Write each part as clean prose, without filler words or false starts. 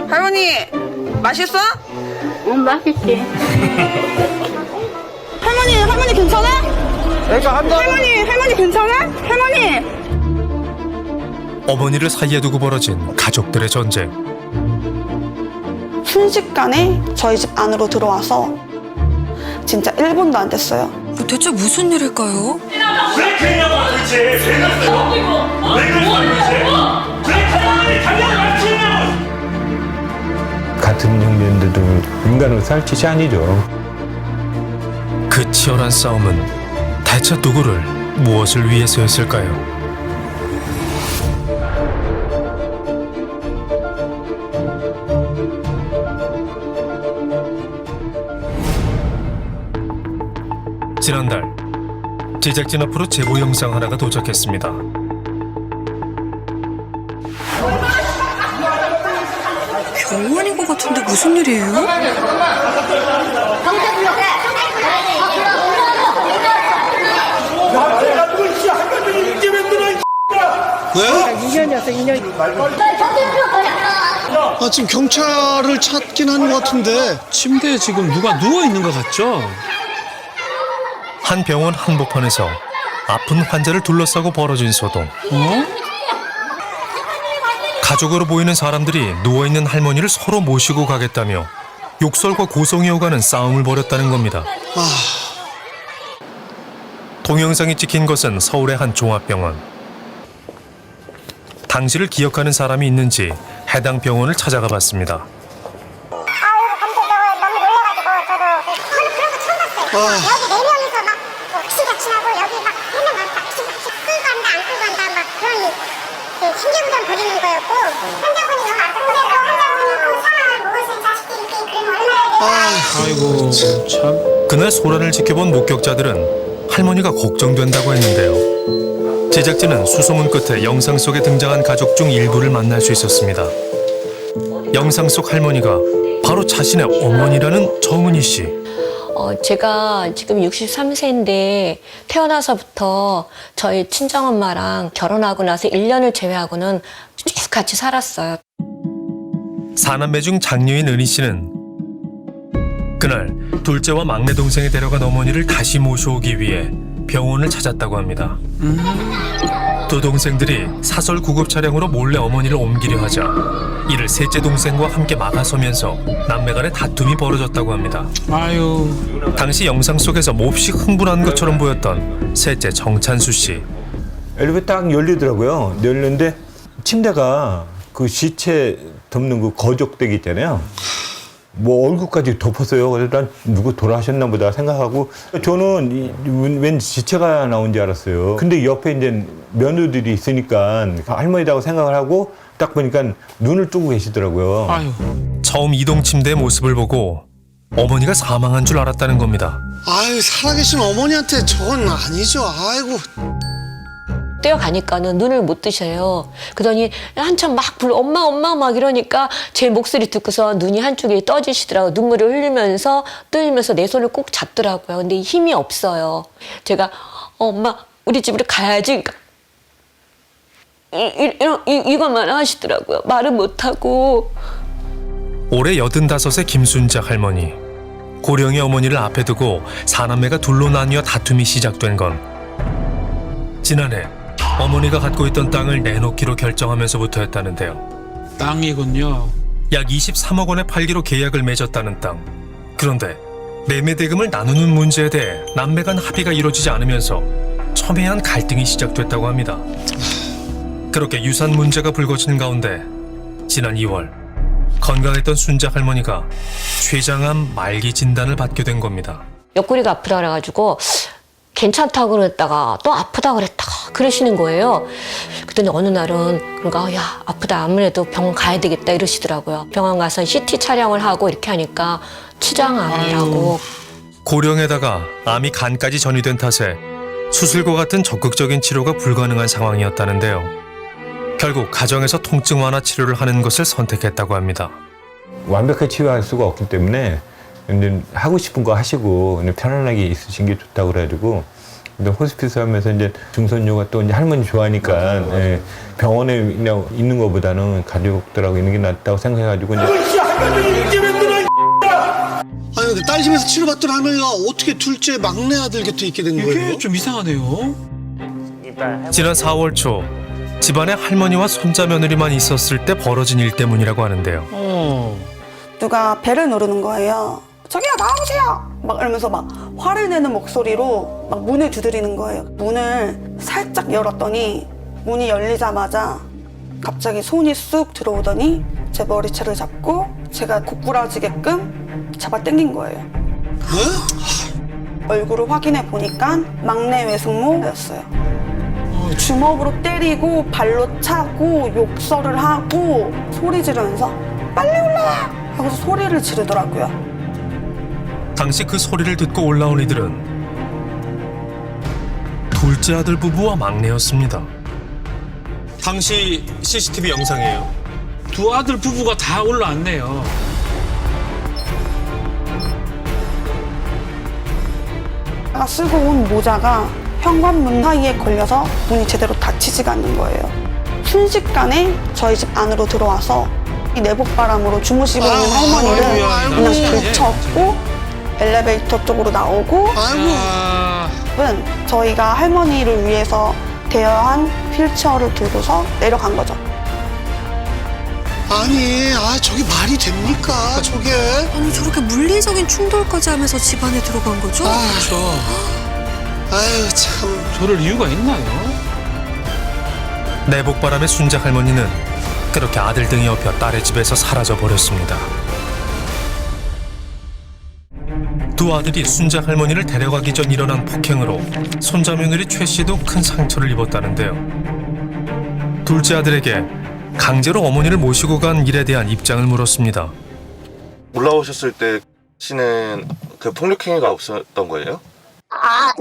할머니 맛있어? 응, 맛있지. 할머니 괜찮아? 할머니 괜찮아? 할머니. 어머니를 사이에 두고 벌어진 가족들의 전쟁. 순식간에 저희 집 안으로 들어와서 진짜 1분도 안 됐어요. 대체 무슨 일일까요? 왜 그러냐고 도대체. 왜 그랬어요? 왜 그랬어요 도대체? 왜 가만히 당장 맞추냐고. 같은 형제인데도 인간으로 살 짓이 아니죠. 그 치열한 싸움은 대체 누구를 무엇을 위해서였을까요? 지난달 제작진 앞으로 제보 영상 하나가 도착했습니다. 병원인 것 같은데 무슨 일이에요? 아, 지금 경찰을 찾긴 한 것 같은데. 침대에 지금 누가 누워 있는 것 같죠? 한 병원 한복판에서 아픈 환자를 둘러싸고 벌어진 소동. 가족으로 보이는 사람들이 누워있는 할머니를 서로 모시고 가겠다며 욕설과 고성이 오가는 싸움을 벌였다는 겁니다. 동영상이 찍힌 것은 서울의 한 종합병원. 당시를 기억하는 사람이 있는지 해당 병원을 찾아가 봤습니다. 여기 4명이서 막 옥시각시하고 여기 막 3명 막 끌고 간다 안 끌고 간다 막 그런 신경전 부리는 거였고 환자분이 너무 아픈데도 환자분은 상황을 보고서 자식들이 그러면 얼마나 아이고 참. 그날 소란을 지켜본 목격자들은 할머니가 걱정된다고 했는데요. 제작진은 수소문 끝에 영상 속에 등장한 가족 중 일부를 만날 수 있었습니다. 영상 속 할머니가 바로 자신의 어머니라는 정은희 씨. 제가 지금 63세인데 태어나서부터 저희 친정엄마랑 결혼하고 나서 1년을 제외하고는 쭉 같이 살았어요. 사남매 중 장녀인 은희 씨는 그날 둘째와 막내 동생이 데려간 어머니를 다시 모셔오기 위해 병원을 찾았다고 합니다. 두 동생들이 사설 구급 차량으로 몰래 어머니를 옮기려 하자 이를 셋째 동생과 함께 막아서면서 남매 간의 다툼이 벌어졌다고 합니다. 아유. 당시 영상 속에서 몹시 흥분한 것처럼 보였던 셋째 정찬수 씨. 엘리베이터 딱 열리더라고요. 열렸는데 침대가 그 시체 덮는 그 거적대기 있잖아요. 뭐 얼굴까지 덮었어요. 그래서 난 누구 돌아가셨나 보다 생각하고 저는 왠지 지체가 나온 줄 알았어요. 근데 옆에 이제 며느리들이 있으니까 할머니라고 생각을 하고 딱 보니까 눈을 뜨고 계시더라고요. 아유. 처음 이동 침대의 모습을 보고 어머니가 사망한 줄 알았다는 겁니다. 아유, 살아계신 어머니한테 저건 아니죠. 아이고. 뛰어가니까는 눈을 못 뜨셔요. 그러더니 한참 막 불러 엄마 엄마 막 이러니까 제 목소리 듣고서 눈이 한쪽이 떠지시더라고요. 눈물을 흘리면서 떨면서 내 손을 꼭 잡더라고요. 근데 힘이 없어요. 제가 엄마 우리 집으로 가야지. 이것만 하시더라고요. 말은 못하고. 올해 85세 김순자 할머니. 고령의 어머니를 앞에 두고 사남매가 둘로 나뉘어 다툼이 시작된 건 지난해 어머니가 갖고 있던 땅을 내놓기로 결정하면서부터였다는데요. 땅이군요. 약 23억 원에 팔기로 계약을 맺었다는 땅. 그런데 매매 대금을 나누는 문제에 대해 남매 간 합의가 이루어지지 않으면서 첨예한 갈등이 시작됐다고 합니다. 그렇게 유산 문제가 불거지는 가운데 지난 2월 건강했던 순자 할머니가 췌장암 말기 진단을 받게 된 겁니다. 옆구리가 아프다 그래가지고 괜찮다고 그랬다가 또 아프다 그랬다가 그러시는 거예요. 그랬더니 어느 날은 그러니까 야 아프다 아무래도 병원 가야 되겠다 이러시더라고요. 병원 가서 CT 촬영을 하고 이렇게 하니까 췌장암이라고. 고령에다가 암이 간까지 전이된 탓에 수술과 같은 적극적인 치료가 불가능한 상황이었다는데요. 결국 가정에서 통증 완화 치료를 하는 것을 선택했다고 합니다. 완벽하게 치유할 수가 없기 때문에 하고 싶은 거 하시고 편안하게 있으신 게 좋다고 그래가지고 근데 호스피스 하면서 이제 중선료가 또 이제 할머니 좋아하니까 예, 병원에 그냥 있는 것보다는 가족들하고 있는 게 낫다고 생각해가지고 이제 아니 근데 딸 집에서 치료받던 할머니가 어떻게 둘째 막내 아들 곁에 있게 된 거예요? 이게 좀 이상하네요. 지난 4월 초 집안에 할머니와 손자 며느리만 있었을 때 벌어진 일 때문이라고 하는데요. 누가 배를 누르는 거예요. 저기요 나와보세요. 막 이러면서 막 화를 내는 목소리로 막 문을 두드리는 거예요. 문을 살짝 열었더니 문이 열리자마자 갑자기 손이 쑥 들어오더니 제 머리채를 잡고 제가 고꾸라지게끔 잡아당긴 거예요. 얼굴을 확인해 보니까 막내 외숙모였어요. 주먹으로 때리고 발로 차고 욕설을 하고 소리 지르면서 빨리 올라와 하고서 소리를 지르더라고요. 당시 그 소리를 듣고 올라온 이들은 둘째 아들 부부와 막내였습니다. 당시 CCTV 영상이에요. 두 아들 부부가 다 올라왔네요. 제가 쓰고 온 모자가 현관문 사이에 걸려서 문이 제대로 닫히지가 않는 거예요. 순식간에 저희 집 안으로 들어와서 이 내복바람으로 주무시고 있는 할머니를 그냥 들쳤고 엘리베이터 쪽으로 나오고 저희가 할머니를 위해서 대여한 휠체어를 들고서 내려간 거죠. 아니 저게 말이 됩니까 저게? 아니 저렇게 물리적인 충돌까지 하면서 집안에 들어간 거죠? 그렇죠. 아유 참. 저럴 이유가 있나요? 내복바람의 순자 할머니는 그렇게 아들 등에 업혀 딸의 집에서 사라져 버렸습니다. 두 아들이 순자 할머니를 데려가기 전 일어난 폭행으로 손자 며느리 최 씨도 큰 상처를 입었다는데요. 둘째 아들에게 강제로 어머니를 모시고 간 일에 대한 입장을 물었습니다. 올라오셨을 때 씨는 그 폭력행위가 없었던 거예요?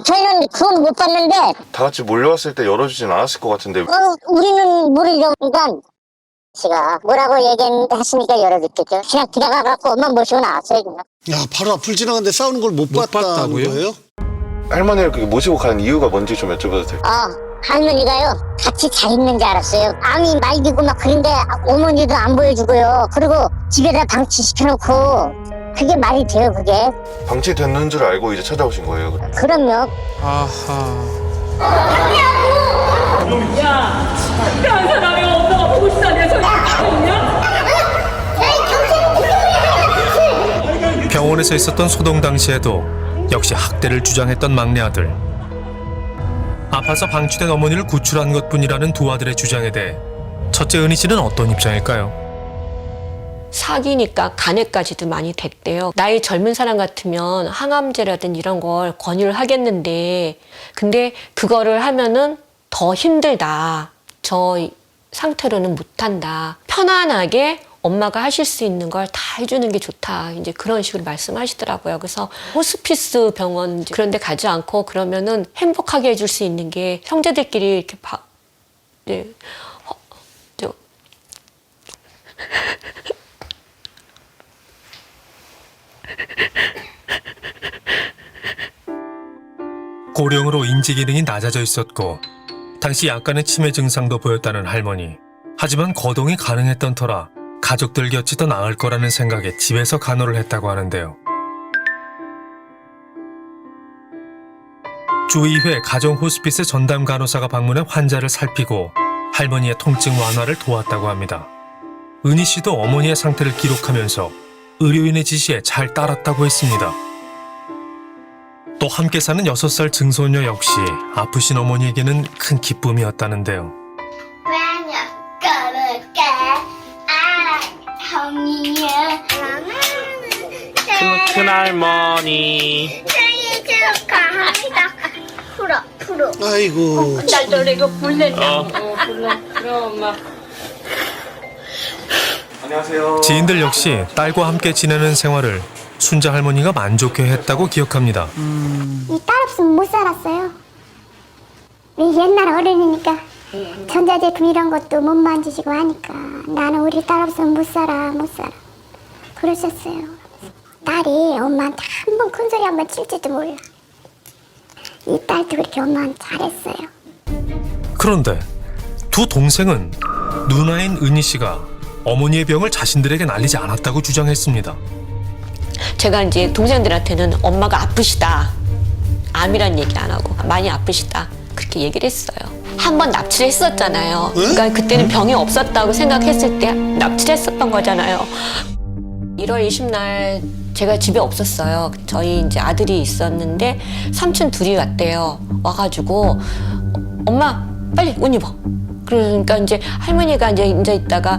저희는 그건 못 봤는데 다 같이 몰려왔을 때 열어주진 않았을 것 같은데. 우리는 모르죠. 그러니까 씨가 뭐라고 얘기했으니까 열어줬겠죠. 그냥 들어가갖고 엄마 모시고 나왔어요. 그냥. 야 바로 앞을 지나가는데 싸우는 걸 못 봤다는 봤다고요? 거예요? 할머니를 그렇게 모시고 간 이유가 뭔지 좀 여쭤봐도 될까요? 할머니가요 같이 자 있는 줄 알았어요. 암이 말기고 막 그런데 어머니도 안 보여주고요. 그리고 집에다 방치시켜놓고 그게 말이 돼요 그게? 방치됐는 줄 알고 이제 찾아오신 거예요? 그럼요. 아하. 한 사람이 엄마가 보고 싶다냐 저기 병원에서 있었던 소동 당시에도 역시 학대를 주장했던 막내 아들. 아파서 방치된 어머니를 구출한 것뿐이라는 두 아들의 주장에 대해 첫째 은희 씨는 어떤 입장일까요? 사기니까 간에까지도 많이 됐대요. 나이 젊은 사람 같으면 항암제라든 이런 걸 권유를 하겠는데 근데 그거를 하면은 더 힘들다. 저 상태로는 못한다. 편안하게 엄마가 하실 수 있는 걸 다 해주는 게 좋다. 이제 그런 식으로 말씀하시더라고요. 그래서 호스피스 병원 그런 데 가지 않고 그러면은 행복하게 해줄 수 있는 게 형제들끼리 이렇게 고령으로 인지 기능이 낮아져 있었고 당시 약간의 치매 증상도 보였다는 할머니. 하지만 거동이 가능했던 터라 가족들 곁이 더 나을 거라는 생각에 집에서 간호를 했다고 하는데요. 주 2회 가정 호스피스 전담 간호사가 방문해 환자를 살피고 할머니의 통증 완화를 도왔다고 합니다. 은희 씨도 어머니의 상태를 기록하면서 의료인의 지시에 잘 따랐다고 했습니다. 또 함께 사는 6살 증손녀 역시 아프신 어머니에게는 큰 기쁨이었다는데요. 큰할머니 생일 축하합니다. 풀어. 아이고. 날 노래가 불렀냐고. 불러 엄마. 안녕하세요. 지인들 역시 딸과 함께 지내는 생활을 순자 할머니가 만족해 했다고 기억합니다. 이 딸 없으면 못 살았어요. 옛날 어른이니까 전자제품 이런 것도 못 만지시고 하니까 나는 우리 딸 없으면 못 살아. 그러셨어요. 딸이 엄마한테 한 번 큰소리 한 번 칠지도 몰라. 이 딸도 그렇게 엄마한테 잘했어요. 그런데 두 동생은 누나인 은희 씨가 어머니의 병을 자신들에게 알리지 않았다고 주장했습니다. 제가 이제 동생들한테는 엄마가 아프시다. 암이란 얘기 안 하고 많이 아프시다. 그렇게 얘기를 했어요. 한 번 납치를 했었잖아요. 그러니까 그때는 병이 없었다고 생각했을 때 납치를 했었던 거잖아요. 1월 20날 제가 집에 없었어요. 저희 이제 아들이 있었는데 삼촌 둘이 왔대요. 와가지고 엄마 빨리 옷 입어. 그러니까 이제 할머니가 이제 있다가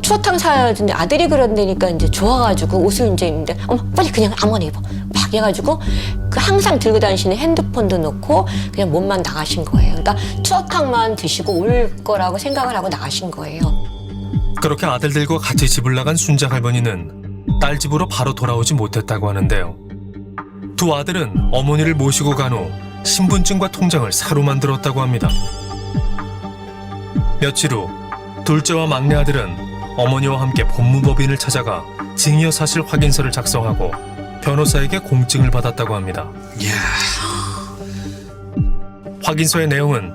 추어탕 사야 되는데 아들이 그런다니까 이제 좋아가지고 옷을 이제 입는데 엄마 빨리 그냥 아무거나 입어. 막 해가지고 그 항상 들고 다니시는 핸드폰도 놓고 그냥 몸만 나가신 거예요. 그러니까 추어탕만 드시고 올 거라고 생각을 하고 나가신 거예요. 그렇게 아들들과 같이 집을 나간 순자 할머니는 딸 집으로 바로 돌아오지 못했다고 하는데요. 두 아들은 어머니를 모시고 간 후 신분증과 통장을 새로 만들었다고 합니다. 며칠 후 둘째와 막내 아들은 어머니와 함께 법무법인을 찾아가 증여사실 확인서를 작성하고 변호사에게 공증을 받았다고 합니다. 확인서의 내용은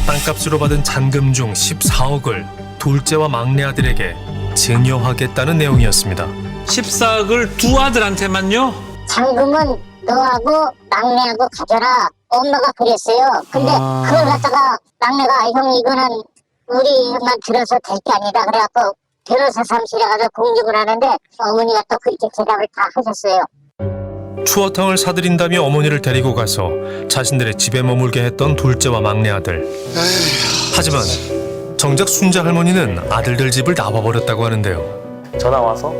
땅값으로 받은 잔금 중 14억을 둘째와 막내 아들에게 증여하겠다는 내용이었습니다. 14억을 두 아들한테만요? 잔금은 너하고 막내하고 가져라. 엄마가 그랬어요. 근데 그걸 갖다가 막내가 형 이거는 우리만 들어서 될 게 아니다. 그래갖고 변호사 사무실에 가서 공증을 하는데 어머니가 또 그렇게 대답을 다 하셨어요. 추어탕을 사드린다며 어머니를 데리고 가서 자신들의 집에 머물게 했던 둘째와 막내 아들. 하지만 정작 순자 할머니는 아들들 집을 나와버렸다고 하는데요. 전화 와서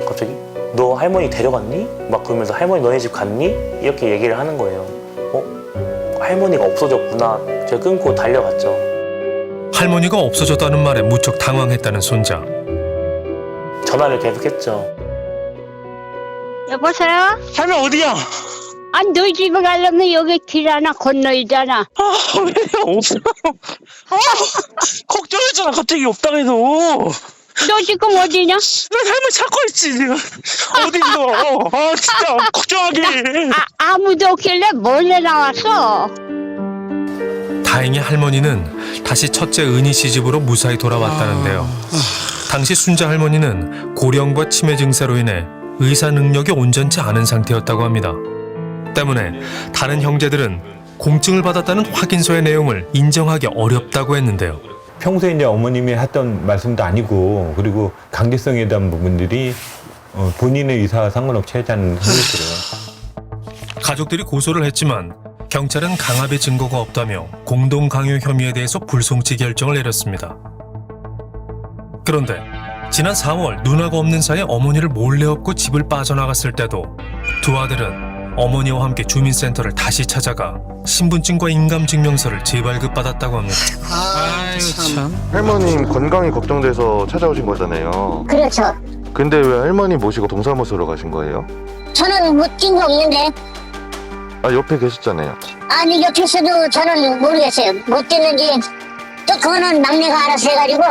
갑자기 너 할머니 데려갔니? 막 그러면서 할머니 너네 집 갔니? 이렇게 얘기를 하는 거예요. 할머니가 없어졌구나. 제가 끊고 달려갔죠. 할머니가 없어졌다는 말에 무척 당황했다는 손자. 전화를 계속했죠. 여보세요? 할머니 어디야? 아니 너희 집에 가려면 여기 길 하나 건너이잖아. 왜 없어? 걱정했잖아. 갑자기 없다고 해도. 너 지금 어디냐? 나 할머니 찾고 있지 지금. 어딨어? 진짜 걱정하게. 아무도 없길래 몰래 나왔어. 다행히 할머니는 다시 첫째 은희 씨 집으로 무사히 돌아왔다는데요. 당시 순자 할머니는 고령과 치매 증세로 인해 의사 능력이 온전치 않은 상태였다고 합니다. 때문에 다른 형제들은 공증을 받았다는 확인서의 내용을 인정하기 어렵다고 했는데요. 평소에 이제 어머님이 했던 말씀도 아니고 그리고 강제성에 대한 부분들이 본인의 의사와 상관없이 하자는 소리들을. 가족들이 고소를 했지만 경찰은 강압의 증거가 없다며 공동 강요 혐의에 대해서 불송치 결정을 내렸습니다. 그런데 지난 4월 누나가 없는 사이에 어머니를 몰래 업고 집을 빠져나갔을 때도 두 아들은 어머니와 함께 주민센터를 다시 찾아가 신분증과 인감증명서를 재발급받았다고 합니다. 참. 할머님 건강이 걱정돼서 찾아오신 거잖아요. 그렇죠. 근데 왜 할머니 모시고 동사무소로 가신 거예요? 저는 못 뛴 거 없는데. 아 옆에 계셨잖아요. 아니 옆에서도 저는 모르겠어요. 못 뛰는지 또 그거는 막내가 알아서 해가지고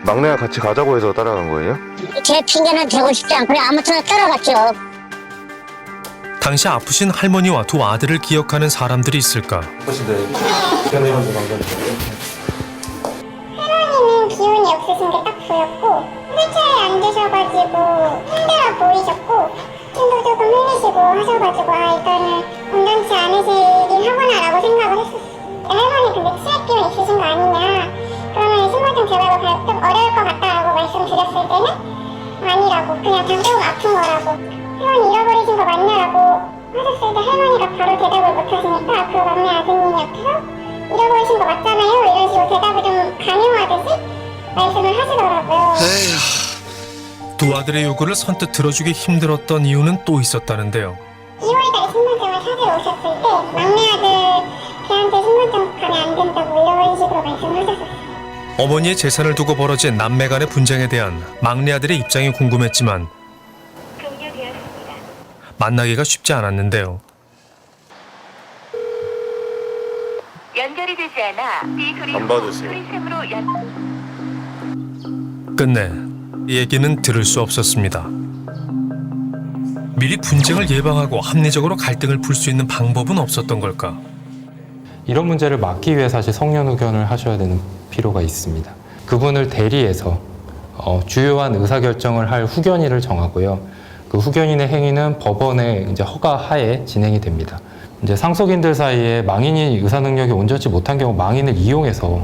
막내가 같이 가자고 해서 따라간 거예요? 제 핑계는 대고 싶지 않고 아무튼 따라갔죠. 당시 아프신 할머니와 두 아들을 기억하는 사람들이 있을까? 할머니는 기운이 없으신 게 딱 보였고 휠체어에 앉으셔가지고 힘들어 보이셨고 숨도 조금 흘리시고 하셔가지고 일단은 건강치 않으시긴 하구나라고 생각을 했었어요. 할머니 근데 치매 기운 있으신 거 아니냐, 그러면 신분증 제발로 좀 어려울 것 같다라고 말씀드렸을 때는 아니라고, 그냥 조금 아픈 거라고, 할머니 잃어버리신 거 맞냐라고 하셨을 때 할머니가 바로 대답을 못 하시니까 그 막내 아드님이 옆에서 잃어버리신 거 맞잖아요 이런 식으로 대답을 좀 강요하듯이 말씀을 하시더라고요. 두 아들의 요구를 선뜻 들어주기 힘들었던 이유는 또 있었다는데요. 2월달에 신분증을 찾으러 오셨을 때 막내 아들 걔한테 신분증 가면 안 된다고 이런 식으로 말씀하셨어요. 어머니의 재산을 두고 벌어진 남매 간의 분쟁에 대한 막내 아들의 입장이 궁금했지만 만나기가 쉽지 않았는데요. 연결이 되지 않아. 안 받으세요. 끝내 얘기는 들을 수 없었습니다. 미리 분쟁을 예방하고 합리적으로 갈등을 풀 수 있는 방법은 없었던 걸까? 이런 문제를 막기 위해 사실 성년후견을 하셔야 되는 필요가 있습니다. 그분을 대리해서 주요한 의사결정을 할 후견인을 정하고요. 그 후견인의 행위는 법원의 이제 허가하에 진행이 됩니다. 이제 상속인들 사이에 망인이 의사 능력이 온전치 못한 경우 망인을 이용해서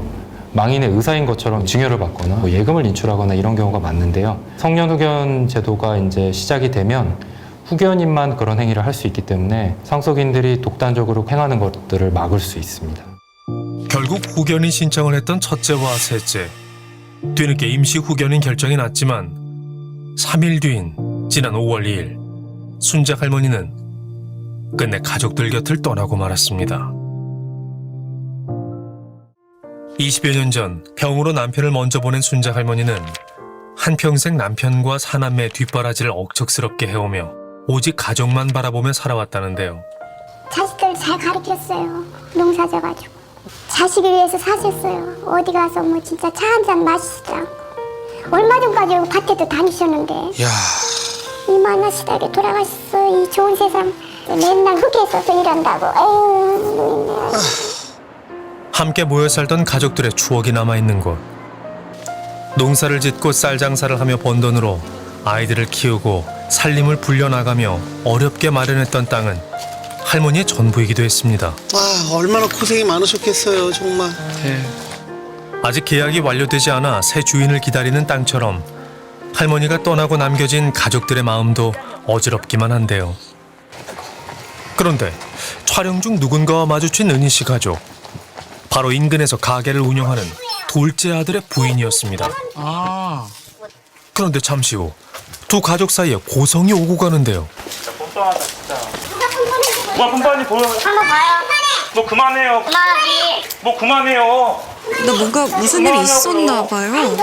망인의 의사인 것처럼 증여를 받거나 뭐 예금을 인출하거나 이런 경우가 많은데요. 성년후견 제도가 이제 시작이 되면 후견인만 그런 행위를 할 수 있기 때문에 상속인들이 독단적으로 행하는 것들을 막을 수 있습니다. 결국 후견인 신청을 했던 첫째와 셋째. 뒤늦게 임시 후견인 결정이 났지만 3일 뒤인 지난 5월 2일 순자 할머니는 끝내 가족들 곁을 떠나고 말았습니다. 20여 년 전 병으로 남편을 먼저 보낸 순자 할머니는 한평생 남편과 사남매의 뒷바라지를 억척스럽게 해오며 오직 가족만 바라보며 살아왔다는데요. 자식들 잘 가르쳤어요. 농사져가지고. 자식을 위해서 사셨어요. 어디 가서 뭐 진짜 차 한 잔 마시지도 않고. 얼마 전까지 밭에도 다니셨는데. 야. 이만한 시대에 돌아가셨어. 이 좋은 세상. 맨날 흙에 서서 일한다고. 에휴. 함께 모여 살던 가족들의 추억이 남아있는 곳. 농사를 짓고 쌀 장사를 하며 번 돈으로 아이들을 키우고 살림을 불려나가며 어렵게 마련했던 땅은 할머니의 전부이기도 했습니다. 와, 얼마나 고생이 많으셨겠어요, 정말. 아직 계약이 완료되지 않아 새 주인을 기다리는 땅처럼 할머니가 떠나고 남겨진 가족들의 마음도 어지럽기만 한데요. 그런데 촬영 중 누군가와 마주친 은희 씨 가족. 바로 인근에서 가게를 운영하는 둘째 아들의 부인이었습니다. 그런데 잠시 후 두 가족 사이에 고성이 오고 가는데요. 뻔뻔하다 진짜. 누가 뻔뻔히 보여? 한번 봐요. 너 그만해요. 그만하지. 뭐 그만해요. 나 뭔가 무슨 일이 있었나 봐요.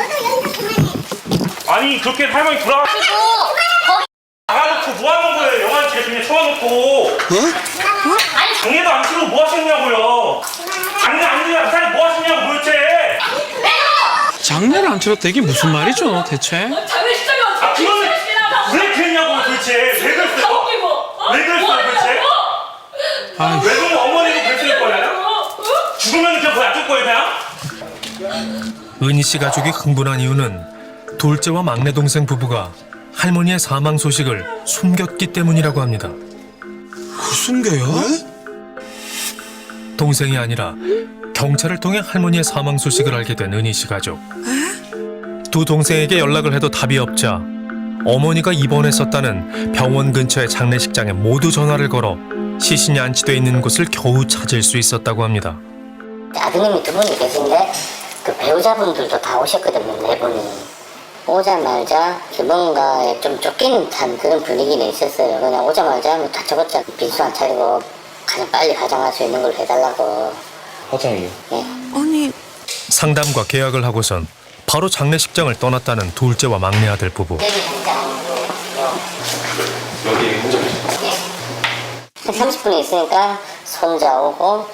아니 그렇게 할머니 돌아가. 나가놓고 뭐 하는 거예요? 영화 집에 그냥 쳐놓고. 아니 장례도 안 치르고 뭐 하셨냐고요? 장례 안 치르고 뭐 하셨냐고 도대체? 장례를 안 치렀다 이게 무슨 말이죠 대체? 장례식장이 아 그거는 왜 그랬냐고 도대체? 왜 그랬어요? 왜 그랬어요 도대체? 왜 그러면 어머니도 그랬을 거예요? 죽으면 그냥 거의 놔둘 거예요 그냥? 은희 씨 가족이 흥분한 이유는 둘째와 막내 동생 부부가 할머니의 사망 소식을 숨겼기 때문이라고 합니다. 숨겨요? 동생이 아니라 경찰을 통해 할머니의 사망 소식을 알게 된 은희 씨 가족. 두 동생에게 연락을 해도 답이 없자 어머니가 입원했었다는 병원 근처의 장례식장에 모두 전화를 걸어 시신이 안치돼 있는 곳을 겨우 찾을 수 있었다고 합니다. 아드님이 두 분이 계신데 그 배우자분들도 다 오셨거든요. 네 분이. 오자마자 뭔가 좀 쫓기는 듯한 그런 분위기는 있었어요. 그냥 오자마자 뭐 다쳐봤자 빈수 안 차리고 가장 빨리 가장할 수 있는 걸 해달라고. 화장이요? 네. 아니 상담과 계약을 하고선 바로 장례식장을 떠났다는 둘째와 막내 아들 부부. 여기 혼자 한 30분이 있으니까 손자 오고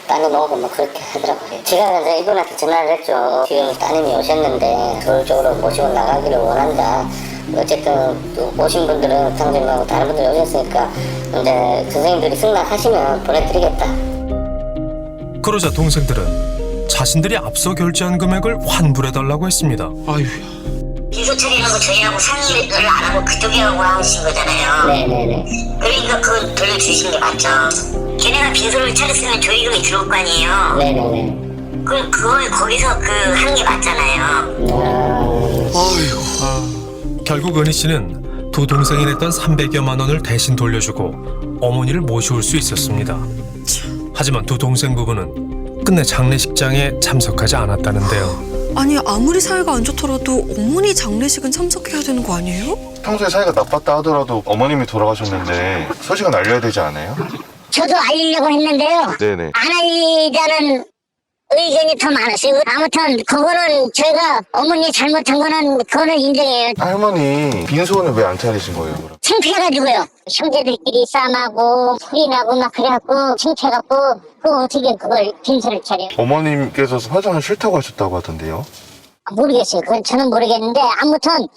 따님 오고 뭐 그렇게 하더라고요. 제가 이제 이분한테 전화를 했죠. 지금 따님이 오셨는데 서울쪽으로 모시고 나가기를 원한다. 어쨌든 또 오신 분들은 상점하고 다른 분들이 오셨으니까 이제 선생님들이 승낙하시면 보내드리겠다. 그러자 동생들은 자신들이 앞서 결제한 금액을 환불해달라고 했습니다. 빈소 처리하고 저희하고 상의를 안 하고 그쪽이하고 하신 거잖아요. 네네네. 그러니까 그건 돌려주신 게 맞죠. 걔네가 빈소를 차렸으면 조의금이 들어올 거 아니에요. 네네네. 그럼 그걸 거기서 그 하는 게 맞잖아요. 결국 은희 씨는 두 동생이 냈던 300여만 원을 대신 돌려주고 어머니를 모시올 수 있었습니다. 하지만 두 동생 부부는 끝내 장례식장에 참석하지 않았다는데요. 아니 아무리 사이가 안 좋더라도 어머니 장례식은 참석해야 되는 거 아니에요? 평소에 사이가 나빴다 하더라도 어머님이 돌아가셨는데 소식은 알려야 되지 않아요? 저도 알리려고 했는데요. 네네. 안 알리자는 의견이 더 많았어요. 아무튼 그거는 저희가 어머니 잘못한 거는 그거는 인정해요. 할머니 빈소는 왜 안 차리신 거예요? 그럼? 창피해가지고요. 형제들끼리 싸움하고 풀이 나고 막 그래갖고 창피해갖고 그 어떻게 그걸 빈소를 차려. 어머님께서 화장을 싫다고 하셨다고 하던데요? 모르겠어요. 그건 저는 모르겠는데 아무튼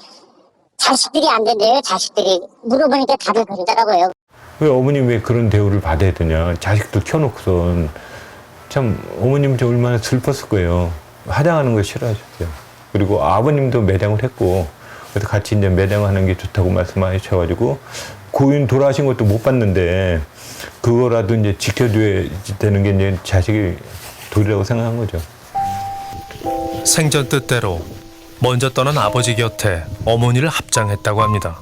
자식들이 안 된대요. 자식들이 물어보니까 다들 그러더라고요. 왜 어머님 왜 그런 대우를 받아야 되냐. 자식들 켜놓고선 참 어머님이 얼마나 슬펐을 거예요. 화장하는 걸 싫어하셨어요. 그리고 아버님도 매장을 했고 그래서 같이 이제 매장하는 게 좋다고 말씀하셔가지고 고인 돌아가신 것도 못 봤는데 그거라도 이제 지켜줘야 되는 게 이제 자식이 도리라고 생각한 거죠. 생전 뜻대로 먼저 떠난 아버지 곁에 어머니를 합장했다고 합니다.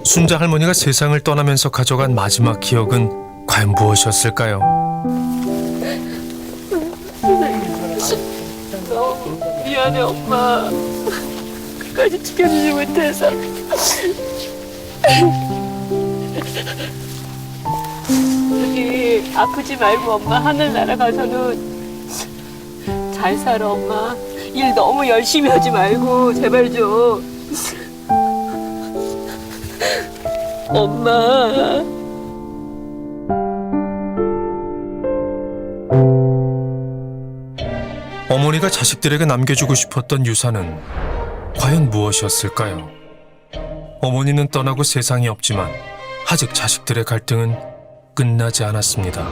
순자 할머니가 세상을 떠나면서 가져간 마지막 기억은 과연 무엇이었을까요? 미안해 엄마. 끝까지 지켜주지 못해서. 여기 아프지 말고 엄마 하늘나라 가서는 잘 살아 엄마. 일 너무 열심히 하지 말고 제발 좀. 엄마. 어머니가 자식들에게 남겨주고 싶었던 유산은 과연 무엇이었을까요? 어머니는 떠나고 세상이 없지만 아직 자식들의 갈등은 끝나지 않았습니다.